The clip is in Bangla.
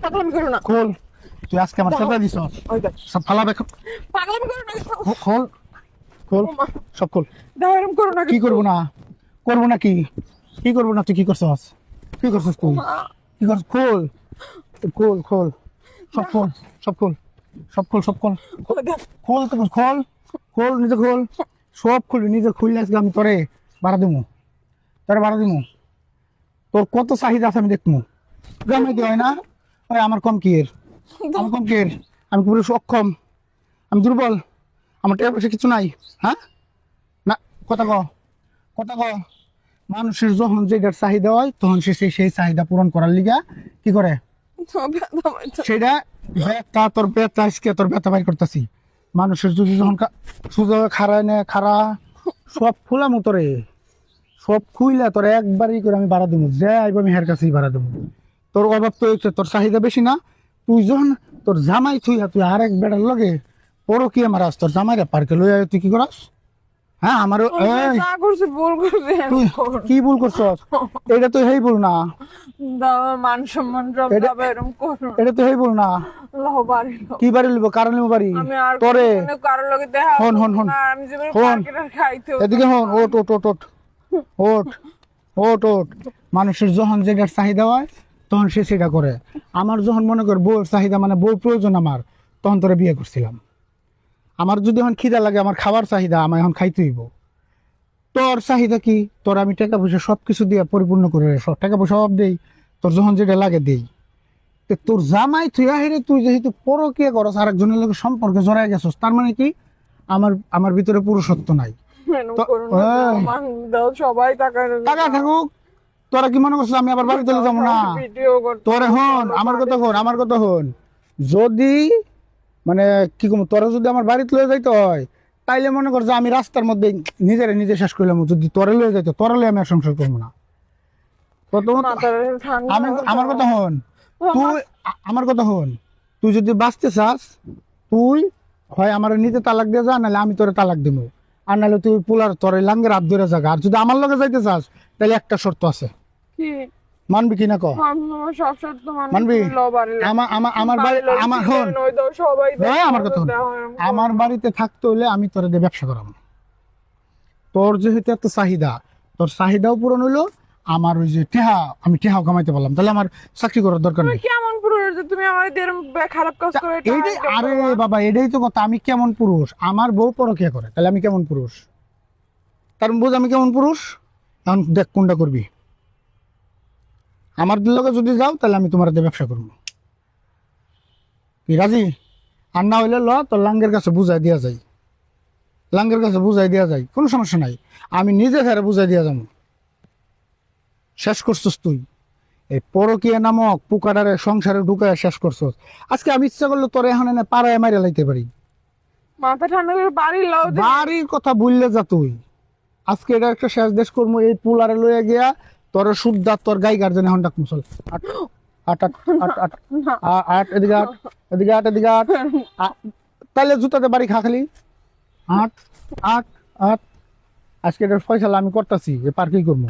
পাগলামি করো না। খোল, তুই আজকে আমার সাথে দিছ ওই দেখ, সব ফালাবে। পাগলামি করো না। খোল খোল ও মা, সব খোল। দাও এরকম করো না। কি করবো না? করবো না কি? কি করবো না? তুই কি করছস? কি করছস তুই? কি করছ? খোল খোল খোল সব খোল, সব খোল, সব খোল, সব খোল। ওই দেখ, খোল তো খোল, খোল নিজে খোল, সব খুলবি নিজে। খুললে আজকে আমি তোরে ভাড়া দেবো, তোরে ভাড়া দেবো। তোর কত চাহিদা আছে আমি দেখবো। গ্রামে কি হয় না? ওই আমার কম কি এর? আমার কম কি এর? আমি পুরো অক্ষম, আমি দুর্বল, আমার টাকা পয়সা কিছু নাই। হ্যাঁ না, কথা ক, কথা ক। মানুষের যখন যেটার চাহিদা হয় তখন সে সেই চাহিদা পূরণ করার লিগা কি করে? সেটা ব্যথা, তোর ব্যথা আজকে তোর ব্যথা বাইর করতেছি। মানুষের যদি যখন সুযোগ খারায় না খারা সব খোলাম তোরে, সব খুইলা তোর একবারই করে আমি ভাড়া দেবো। যে আইব আমি হের কাছেই ভাড়া দেবো। তোর অভাব তো হচ্ছে, তোর চাহিদা বেশি না। তুই যখন তোর জামাই থুইয়া তুই আরেক বেড়ার লগে পরো কি আমার তোর জামাইরা পার্কে লইয়া তুই কি করাস? হ্যাঁ আমারও যা করছে ভুল করছে। তুই কি ভুল করছস? এটা তো হেই ভুল না, দাও মান সম্মান সব দাও এরকম করো। এটা তো হেই ভুল না। লহ বাড়ি লও। কি বাড়ি লিব? কারণ লিব বাড়ি আমি আর তোরে। কোনো কারোর লগে দেখা হন হন হন না, আমি জীবনে হন, পার্কের খাইতে এদিকে হন। ওট ওট ওট ওট ওট ওট ওট। মানুষের যখন যেটার চাহিদা হয় তখন সে সেটা করে। আমার যখন মনে কর বউয়ের চাহিদা মানে বউ প্রয়োজন আমার, তখন তোরে বিয়ে করছিলাম। আমার যদি এখন খিদা লাগে, আমার খাবার চাহিদা, আমার এখন খাইতে হইব। তোর চাহিদা কি? তোর আমি টাকা পয়সা সব কিছু দিয়ে পরিপূর্ণ করে সব টাকা পয়সা সব দেই, তোর যখন যেটা লাগে দেই। তো তোর জামাই তুই হেরে তুই যেহেতু পরকীয়া করস, আরেকজনের লোকের সম্পর্কে জড়াই গেছস, তার মানে কি আমার আমার ভিতরে পুরুষত্ব নাই। এরকম তো করো না। মান দাও, সবাই তাকায় না। টাকা থাকুক, তোরা কি মনে করছিস আমি আবার বাড়ি চলে যাবো না? ভিডিও করতে তোরে হন, আমার কথা হন, আমার কথা হন। যদি মানে কি কম, তোরা যদি আমার বাড়িতে লয়ে যাইতে হয় তাইলে মনে কর যে আমি রাস্তার মধ্যে নিজেরে নিজে শেষ করলাম। যদি তোরে লয়ে যাইতো, তোরা লয়ে আমি আর সংসার করবো না। আমি আমার কথা হন, তুই আমার কথা হন। তুই যদি বাঁচতে চাস, তুই হয় আমার নিজে তালাক দিয়ে যা, নাহলে আমি তোরে তালাক দিব। আর নাহলে তুই পোলার তোর লাঙ্গের হাত ধরে জায়গা। আর যদি আমার লগে যাইতে চাস তাহলে একটা শর্ত আছে, মানবি কিনা ক? মানবি? আমার বাড়ি আমার হন, আমার কথা হন। আমার বাড়িতে থাকতে হলে আমি তোরে দিয়ে ব্যবসা করাবো। তোর যেহেতু এত চাহিদা, তোর চাহিদাও পূরণ হইলো, আমার ওই যে টেহা, আমি টেহাও কামাইতে পারলাম, তাহলে আমার চাকরি করার দরকার নেই। কেমন পুরুষ যে তুমি আমার খারাপ কাজ করে? এইটাই, আরে বাবা এটাই তো কথা। আমি কেমন পুরুষ? আমার বউ পরকীয়া করে, তাহলে আমি কেমন পুরুষ? তার বুঝ আমি কেমন পুরুষ? এখন দেখ কোনটা করবি। আমার লগে যদি যাও তাহলে আমি তোমার দিয়ে ব্যবসা করবো। কি রাজি? আর না হইলে ল, তোর লাঙ্গের কাছে বুঝাই দেওয়া যায়, লাঙ্গের কাছে বুঝাই দেওয়া যায়, কোনো সমস্যা নাই। আমি নিজে ফেরে বুঝাই দিয়া যাবো। শেষ করছিস তুই এই পরকীয়া নামক পোকাটারে সংসারে ঢুকায় শেষ করছিস। আজকে আমি ইচ্ছা করলে তোর এখন এনে পাড়ায় মাইরে লাইতে পারি। মাথা ঠান্ডা করে বাড়ি লাও। বাড়ির কথা বললে যা তুই। আজকে এটা একটা শেষ দেশ করবো। এই পুলারে লইয়া গিয়া তোর শুদ্ধা তোর গাই গার্জেন এখন ডাক মুসল। আট আট আট আট আট আট এদিকে আট, এদিকে আট, এদিকে আট। তাইলে জুতাতে বাড়ি খা খালি। আট আট আট। আজকে এটার ফয়সালা আমি করতেছি যে পার্কিং করবো।